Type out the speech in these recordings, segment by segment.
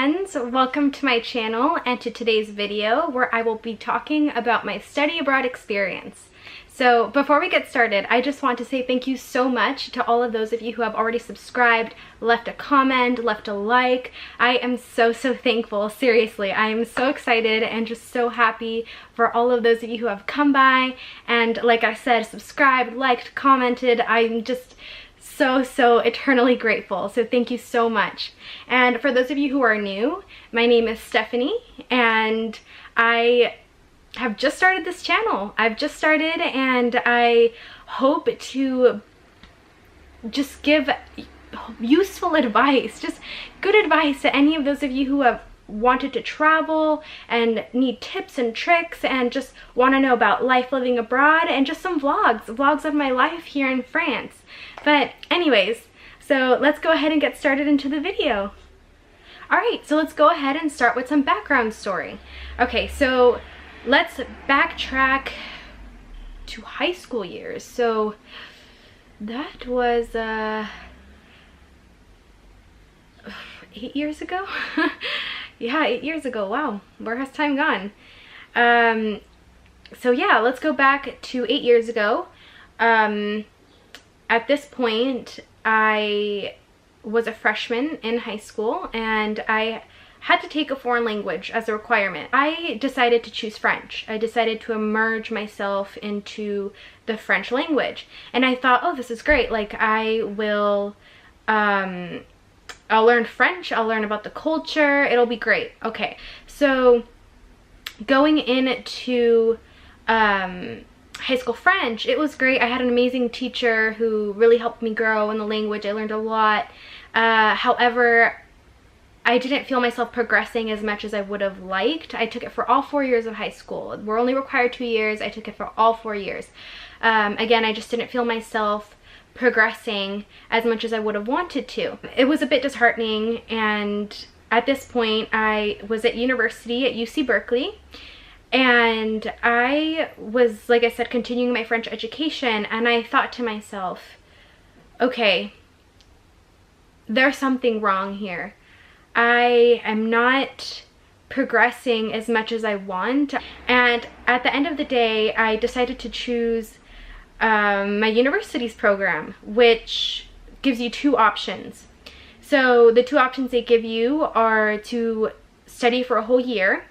friends, welcome to my channel and to today's video where I will be talking about my study abroad experience. So before we get started, I just want to say thank you so much to all of those of you who have already subscribed, left a comment, left a like. I am so thankful, seriously. I am so excited and just so happy for all of those of you who have come by and, like I said, subscribed, liked, commented. I'm just so eternally grateful, so thank you so much. And for those of you who are new, my name is Stephanie and I have just started this channel. I've just started and I hope to just give useful advice, just good advice to any of those of you who have wanted to travel and need tips and tricks and just want to know about life living abroad, and just some vlogs of my life here in France. But anyways, so let's go ahead and get started into the video. Alright, so let's go ahead and start with some background story. Okay, so let's backtrack to high school years. So that was 8 years ago? Yeah, 8 years ago. Wow, where has time gone? So yeah, let's go back to 8 years ago. At this point, I was a freshman in high school and I had to take a foreign language as a requirement. I decided to choose French. I decided to immerse myself into the French language. And I thought, oh, this is great. Like, I will, I'll learn French, I'll learn about the culture, it'll be great. Okay, so going into high school French, it was great. I had an amazing teacher who really helped me grow in the language. I learned a lot. However, I didn't feel myself progressing as much as I would have liked. I took it for all 4 years of high school. We're only required 2 years. I took it for all 4 years. Again, I just didn't feel myself progressing as much as I would have wanted to. It was a bit disheartening, and at this point I was at university at UC Berkeley, and I was, like I said, continuing my French education, and I thought to myself, okay, there's something wrong here. I am not progressing as much as I want. And at the end of the day, I decided to choose my university's program, which gives you two options. So the two options they give you are to study for a whole year,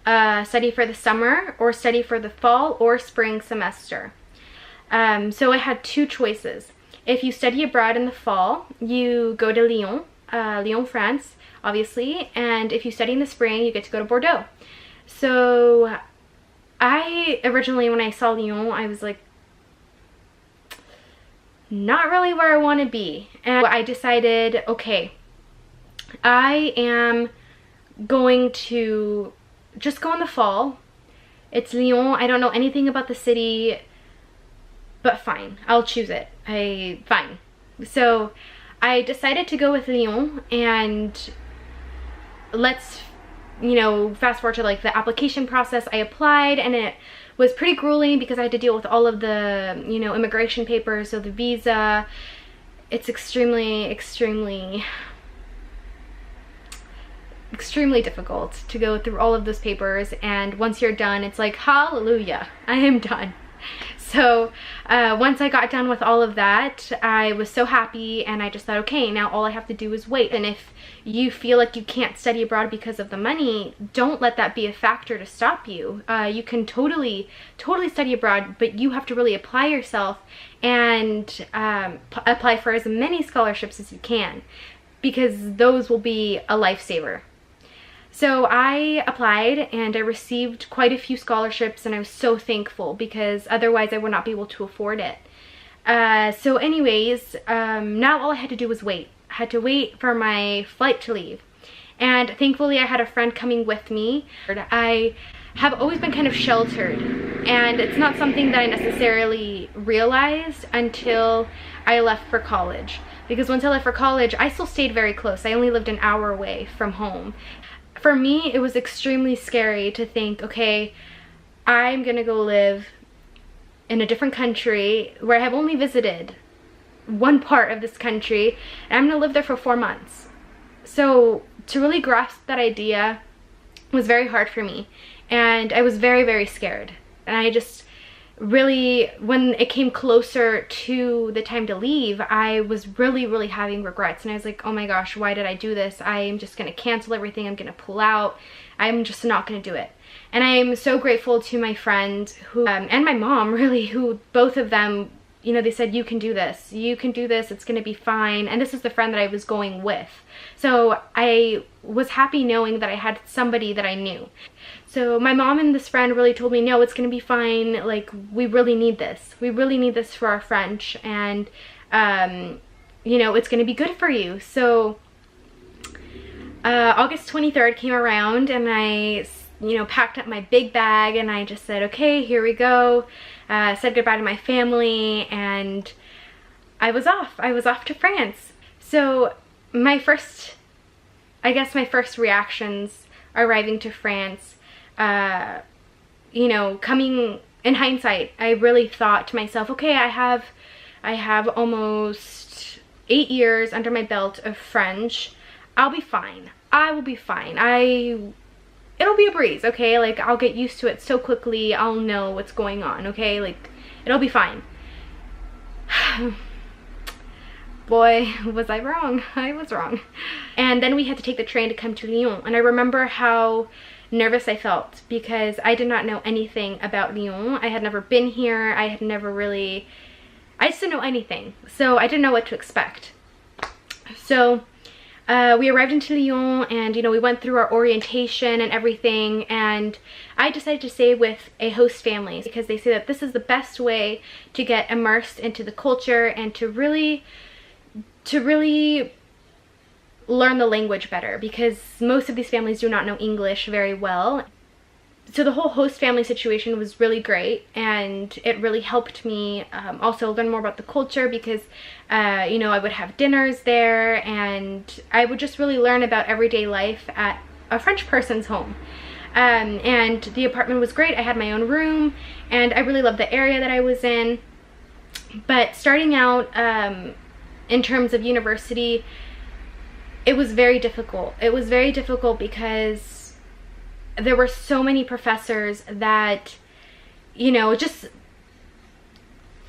study for the summer, or study for the fall or spring semester. So I had two choices. If you study abroad in the fall, you go to Lyon, France, obviously, and if you study in the spring, you get to go to Bordeaux. So I originally, when I saw Lyon, I was like, not really where I want to be. And I decided, okay, I am going to just go in the fall. It's Lyon. I don't know anything about the city, but fine, I'll choose it. Fine. So I decided to go with Lyon, and let's, you know, fast forward to like the application process. I applied and it was pretty grueling because I had to deal with all of the, you know, immigration papers, so the visa. It's extremely difficult to go through all of those papers, and once you're done, it's like, hallelujah, I am done. So once I got done with all of that, I was so happy, and I just thought, okay, now all I have to do is wait. And if you feel like you can't study abroad because of the money, don't let that be a factor to stop you. You can totally study abroad, but you have to really apply yourself and apply for as many scholarships as you can, because those will be a lifesaver. So I applied and I received quite a few scholarships, and I was so thankful because otherwise I would not be able to afford it. So anyways, now all I had to do was wait. I had to wait for my flight to leave. And thankfully I had a friend coming with me. I have always been kind of sheltered, and it's not something that I necessarily realized until I left for college. Because once I left for college, I still stayed very close. I only lived an hour away from home. For me, it was extremely scary to think, okay, I'm gonna go live in a different country where I have only visited one part of this country, and I'm gonna live there for 4 months. So to really grasp that idea was very hard for me, and I was very, very scared. And I just really, when it came closer to the time to leave, I was really, really having regrets. And I was like, oh my gosh, why did I do this? I am just gonna cancel everything. I'm gonna pull out. I'm just not gonna do it. And I am so grateful to my friend who, and my mom really, who both of them, you know, they said, you can do this. You can do this. It's gonna be fine. And this is the friend that I was going with. So I was happy knowing that I had somebody that I knew. So my mom and this friend really told me, no, it's gonna be fine. Like, we really need this. We really need this for our French. And, you know, it's gonna be good for you. So August 23rd came around, and I, you know, packed up my big bag, and I just said, okay, here we go. Said goodbye to my family, and I was off. I was off to France. So my first reactions arriving to France, you know, coming in hindsight, I really thought to myself, okay, I have almost 8 years under my belt of French. I'll be fine. I will be fine. It'll be a breeze, okay? Like, I'll get used to it so quickly. I'll know what's going on, okay? Like, it'll be fine. Boy, was I wrong. I was wrong. And then we had to take the train to come to Lyon. And I remember how nervous I felt because I did not know anything about Lyon. I had never been here. I just didn't know anything. So I didn't know what to expect. So we arrived into Lyon, and, you know, we went through our orientation and everything, and I decided to stay with a host family because they say that this is the best way to get immersed into the culture and to really learn the language better, because most of these families do not know English very well. So the whole host family situation was really great, and it really helped me also learn more about the culture because, you know, I would have dinners there, and I would just really learn about everyday life at a French person's home. And the apartment was great. I had my own room, and I really loved the area that I was in. But starting out in terms of university, it was very difficult. It was very difficult because there were so many professors that, you know, just,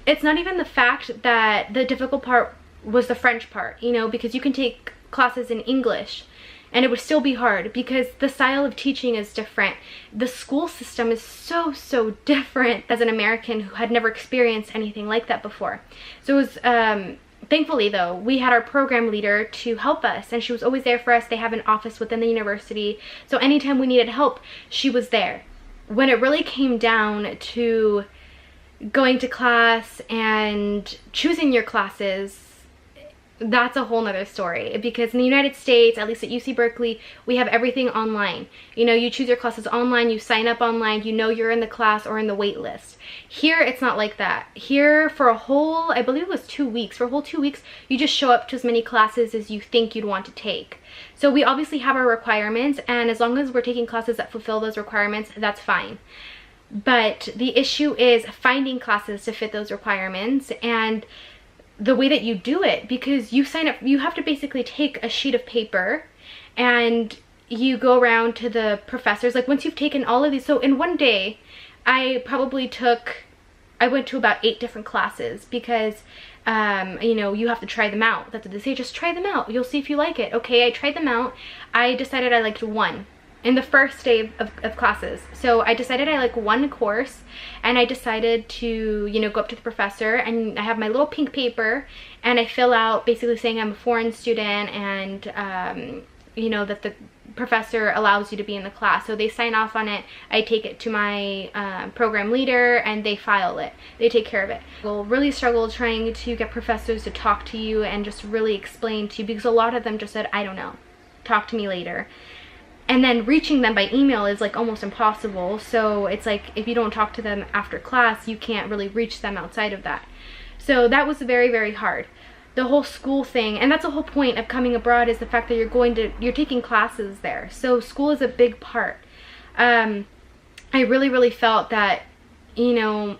it's not even the fact that the difficult part was the French part, you know, because you can take classes in English and it would still be hard because the style of teaching is different. The school system is so different as an American who had never experienced anything like that before. So it was, thankfully though, we had our program leader to help us, and she was always there for us. They have an office within the university, so anytime we needed help, she was there. When it really came down to going to class and choosing your classes, that's a whole nother story, because in the United States, at least at UC Berkeley, we have everything online. You know, you choose your classes online, you sign up online, you know you're in the class or in the wait list. Here, it's not like that. Here, for a whole, I believe it was 2 weeks, for a whole 2 weeks, you just show up to as many classes as you think you'd want to take. So we obviously have our requirements, and as long as we're taking classes that fulfill those requirements, that's fine. But the issue is finding classes to fit those requirements, and the way that you do it, because you sign up, you have to basically take a sheet of paper and you go around to the professors. Like, once you've taken all of these, so in one day I went to about 8 different classes because you know, you have to try them out. That's what they say, just try them out, you'll see if you like it. Okay, I tried them out. I decided I liked one in the first day of classes. So I decided I like one course, and I decided to, you know, go up to the professor, and I have my little pink paper, and I fill out basically saying I'm a foreign student, and you know, that the professor allows you to be in the class. So they sign off on it. I take it to my program leader, and they file it. They take care of it. We'll really struggle trying to get professors to talk to you and just really explain to you, because a lot of them just said, I don't know, talk to me later. And then reaching them by email is like almost impossible. So it's like, if you don't talk to them after class, you can't really reach them outside of that. So that was very hard. The whole school thing, and that's the whole point of coming abroad, is the fact that you're taking classes there. So school is a big part. I really felt that, you know,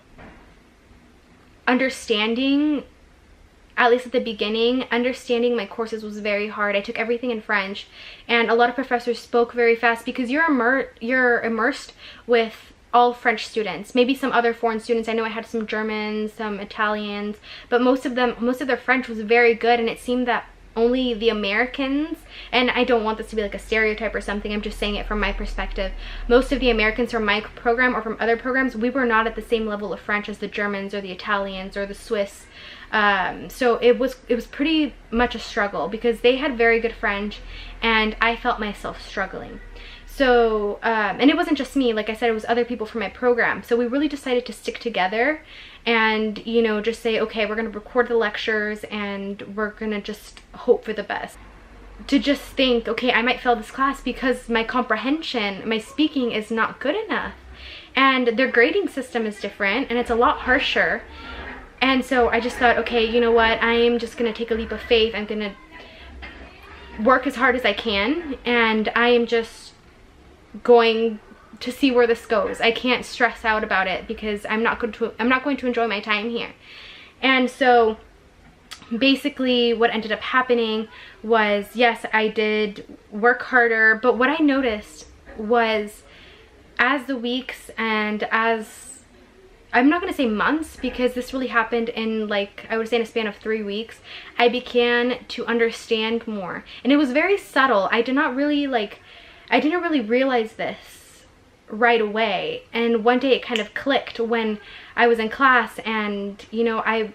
understanding at least at the beginning, understanding my courses was very hard. I took everything in French, and a lot of professors spoke very fast because you're immersed with all French students, maybe some other foreign students. I know I had some Germans, some Italians, but most of their French was very good, and it seemed that only the Americans, and I don't want this to be like a stereotype or something, I'm just saying it from my perspective, most of the Americans from my program or from other programs, we were not at the same level of French as the Germans or the Italians or the Swiss. So it was pretty much a struggle because they had very good French and I felt myself struggling. So, and it wasn't just me, like I said, it was other people from my program. So we really decided to stick together and, you know, just say, okay, we're going to record the lectures and we're going to just hope for the best. To just think, okay, I might fail this class because my comprehension, my speaking is not good enough. And their grading system is different and it's a lot harsher. And so I just thought, okay, you know what, I am just going to take a leap of faith. I'm going to work as hard as I can and I am just going to see where this goes. I can't stress out about it because I'm not going to enjoy my time here. And so basically what ended up happening was, yes, I did work harder, but what I noticed was as the weeks and as, I'm not going to say months because this really happened in, like, I would say in a span of 3 weeks, I began to understand more. And it was very subtle. I didn't really realize this right away. And one day it kind of clicked when I was in class, and, you know, I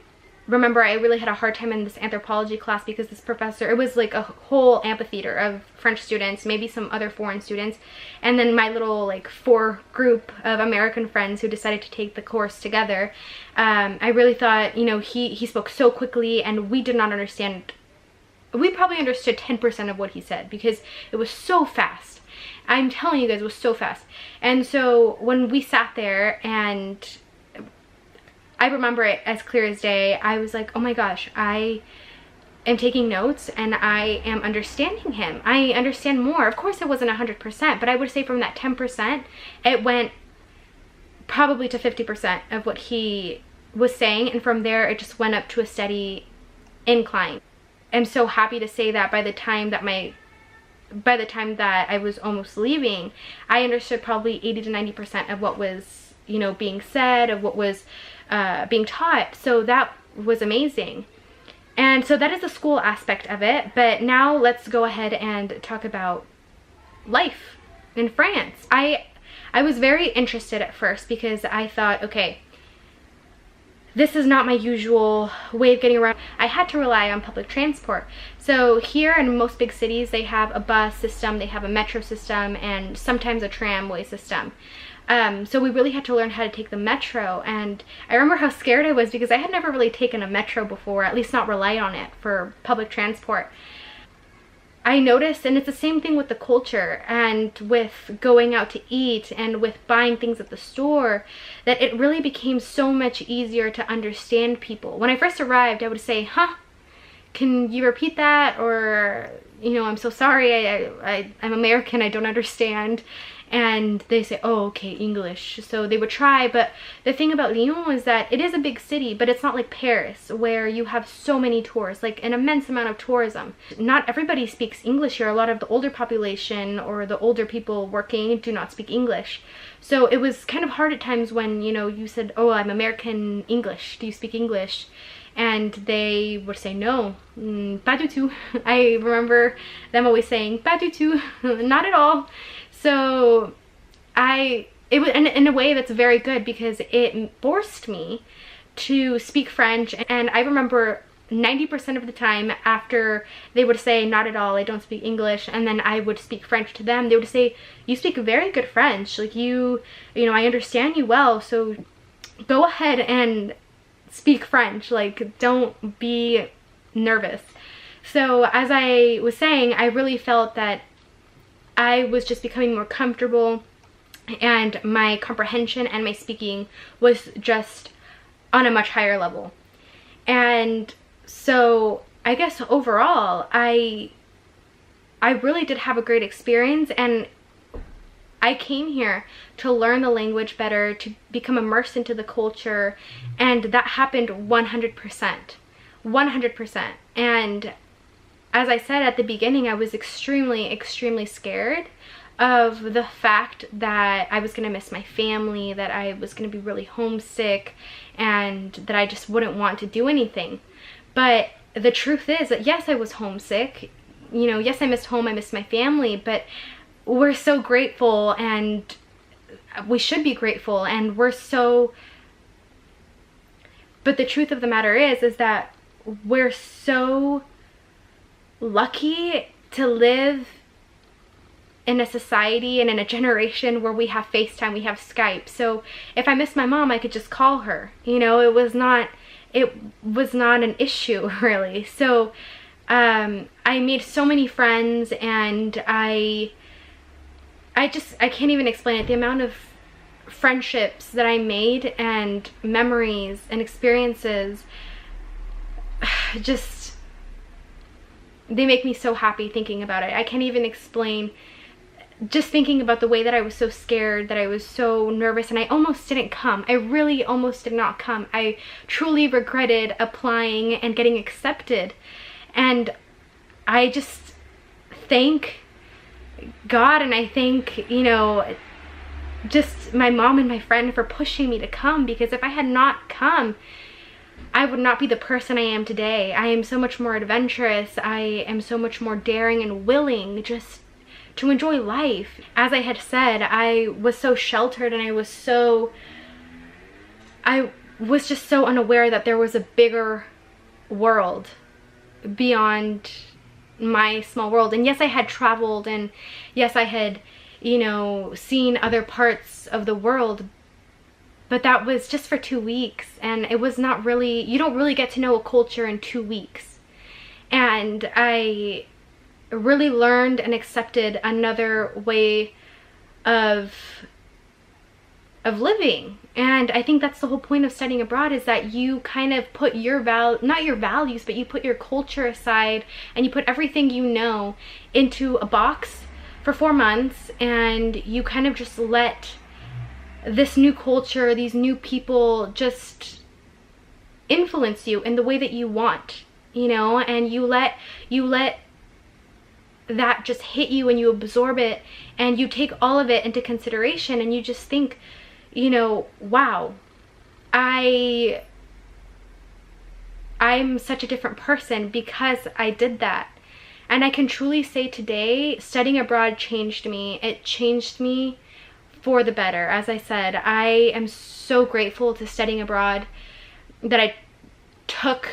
remember I really had a hard time in this anthropology class because this professor, it was like a whole amphitheater of French students, maybe some other foreign students, and then my little like 4 group of American friends who decided to take the course together. I really thought, you know, he spoke so quickly and we did not understand. We probably understood 10% of what he said because it was so fast. I'm telling you guys, it was so fast. And so when we sat there, and I remember it as clear as day, I was like, oh my gosh, I am taking notes and I am understanding him. I understand more. Of course it wasn't 100%, but I would say from that 10%, it went probably to 50% of what he was saying. And from there, it just went up to a steady incline. I'm so happy to say that by the time that I was almost leaving, I understood probably 80 to 90% of what was, you know, being said, of what was being taught. So that was amazing. And so that is the school aspect of it. But now let's go ahead and talk about life in France. I was very interested at first because I thought, okay, this is not my usual way of getting around. I had to rely on public transport. So here in most big cities, they have a bus system, they have a metro system, and sometimes a tramway system. So we really had to learn how to take the metro, and I remember how scared I was because I had never really taken a metro before, at least not relied on it for public transport. I noticed, and it's the same thing with the culture and with going out to eat and with buying things at the store, that it really became so much easier to understand people. When I first arrived, I would say, huh, can you repeat that? Or, you know, I'm so sorry, I'm American, I don't understand. And they say, oh, okay, English. So they would try, but the thing about Lyon is that it is a big city, but it's not like Paris where you have so many tourists, like an immense amount of tourism. Not everybody speaks English here. A lot of the older population or the older people working do not speak English. So it was kind of hard at times when, you know, you said, oh, I'm American English. Do you speak English? And they would say, no, pas du tout. I remember them always saying, pas du tout, not at all. So it was in a way that's very good because it forced me to speak French. And I remember 90% of the time after they would say, not at all, I don't speak English, and then I would speak French to them, they would say, you speak very good French, like you know, I understand you well, so go ahead and speak French, like don't be nervous. So as I was saying, I really felt that I was just becoming more comfortable and my comprehension and my speaking was just on a much higher level. And so I guess overall, I really did have a great experience, and I came here to learn the language better, to become immersed into the culture, and that happened 100%. 100%. And as I said at the beginning, I was extremely, extremely scared of the fact that I was going to miss my family, that I was going to be really homesick, and that I just wouldn't want to do anything. But the truth is that yes, I was homesick. You know, yes, I missed home, I missed my family, but we're so grateful, and we should be grateful, and we're so... But the truth of the matter is that we're so lucky to live in a society and in a generation where we have FaceTime, we have Skype. So if I miss my mom, I could just call her. You know, it was not an issue really. So I made so many friends, and I can't even explain it. The amount of friendships that I made and memories and experiences, just, they make me so happy thinking about it. I can't even explain. Just thinking about the way that I was so scared, that I was so nervous, and I almost didn't come. I really almost did not come. I truly regretted applying and getting accepted. And I just thank God, and I thank, you know, just my mom and my friend for pushing me to come, because if I had not come, I would not be the person I am today. I am so much more adventurous. I am so much more daring and willing just to enjoy life. As I had said, I was so sheltered, and I was just so unaware that there was a bigger world beyond my small world. And yes, I had traveled, and yes, I had, you know, seen other parts of the world, but that was just for 2 weeks, and it was not really, you don't really get to know a culture in 2 weeks. And I really learned and accepted another way of living. And I think that's the whole point of studying abroad, is that you kind of put your not your values, but you put your culture aside, and you put everything you know into a box for 4 months, and you kind of just let this new culture, these new people, just influence you in the way that you want, you know, and you let that just hit you, and you absorb it, and you take all of it into consideration, and you just think, you know, wow, I'm such a different person because I did that. And I can truly say today, studying abroad changed me. It changed me for the better. As I said, I am so grateful to studying abroad that I took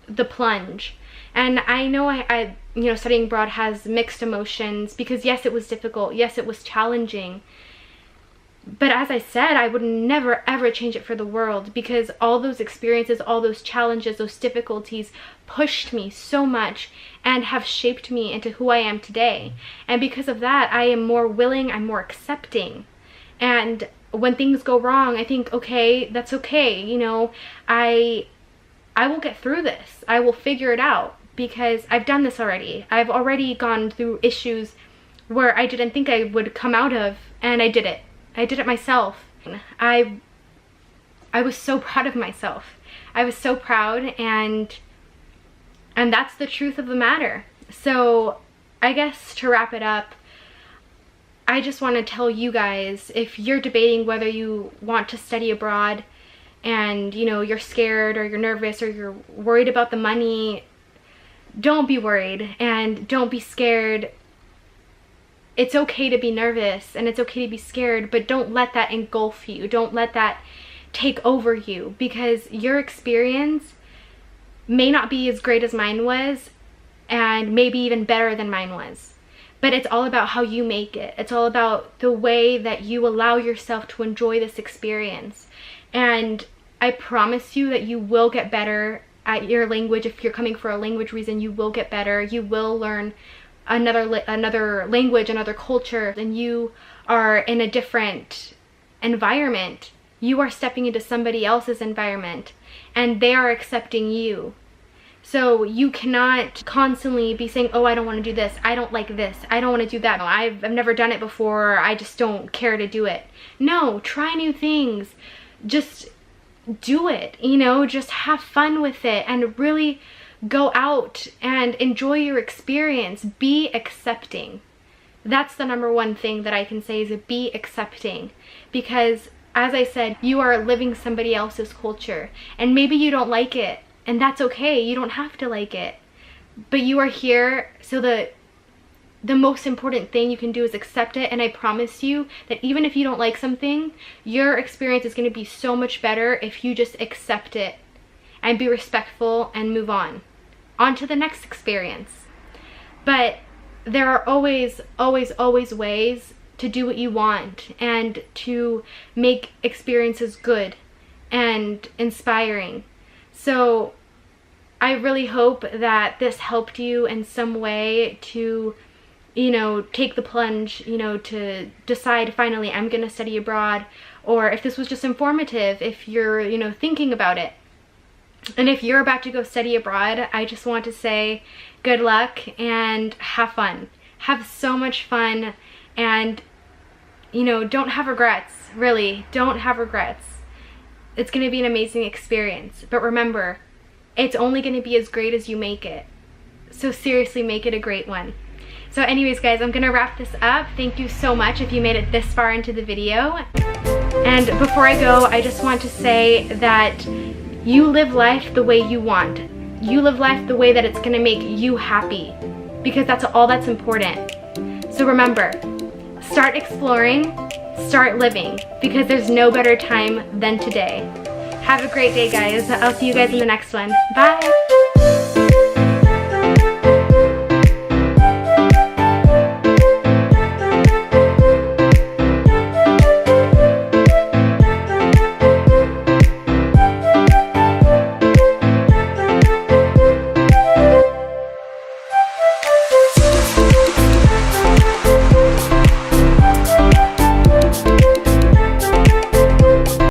the plunge. And I know I you know, studying abroad has mixed emotions, because yes, it was difficult. Yes, it was challenging. But as I said, I would never ever change it for the world, because all those experiences, all those challenges, those difficulties pushed me so much and have shaped me into who I am today. And because of that, I am more willing, I'm more accepting. And when things go wrong, I think, okay, that's okay. You know, I will get through this. I will figure it out, because I've done this already. I've already gone through issues where I didn't think I would come out of, and I did it. I did it myself. I was so proud of myself. I was so proud, and that's the truth of the matter. So I guess to wrap it up, I just want to tell you guys, if you're debating whether you want to study abroad, and you know, you're scared, or you're nervous, or you're worried about the money, don't be worried and don't be scared. It's okay to be nervous, and it's okay to be scared, but don't let that engulf you. Don't let that take over you, because your experience may not be as great as mine was, and maybe even better than mine was. But it's all about how you make it. It's all about the way that you allow yourself to enjoy this experience. And I promise you that you will get better at your language. If you're coming for a language reason, you will get better. You will learn another language, another culture, and you are in a different environment. You are stepping into somebody else's environment, and they are accepting you. So you cannot constantly be saying, oh, I don't want to do this, I don't like this, I don't want to do that, I've never done it before, I just don't care to do it. No, try new things. Just do it, you know, just have fun with it, and really go out and enjoy your experience. Be accepting. That's the number one thing that I can say, is be accepting. Because as I said, you are living somebody else's culture, and maybe you don't like it, and that's okay. You don't have to like it, but you are here, so the most important thing you can do is accept it. And I promise you that even if you don't like something, your experience is going to be so much better if you just accept it and be respectful and move on to the next experience. But there are always ways to do what you want and to make experiences good and inspiring. So I really hope that this helped you in some way to, you know, take the plunge, you know, to decide finally I'm gonna study abroad, or if this was just informative, if you're, you know, thinking about it. And if you're about to go study abroad, I just want to say good luck and have fun. Have so much fun, and, you know, don't have regrets. Really, don't have regrets. It's going to be an amazing experience. But remember, it's only going to be as great as you make it. So seriously, make it a great one. So anyways, guys, I'm going to wrap this up. Thank you so much if you made it this far into the video. And before I go, I just want to say that you live life the way you want. You live life the way that it's going to make you happy, because that's all that's important. So remember, start exploring, start living, because there's no better time than today. Have a great day, guys. I'll see you guys in the next one. Bye!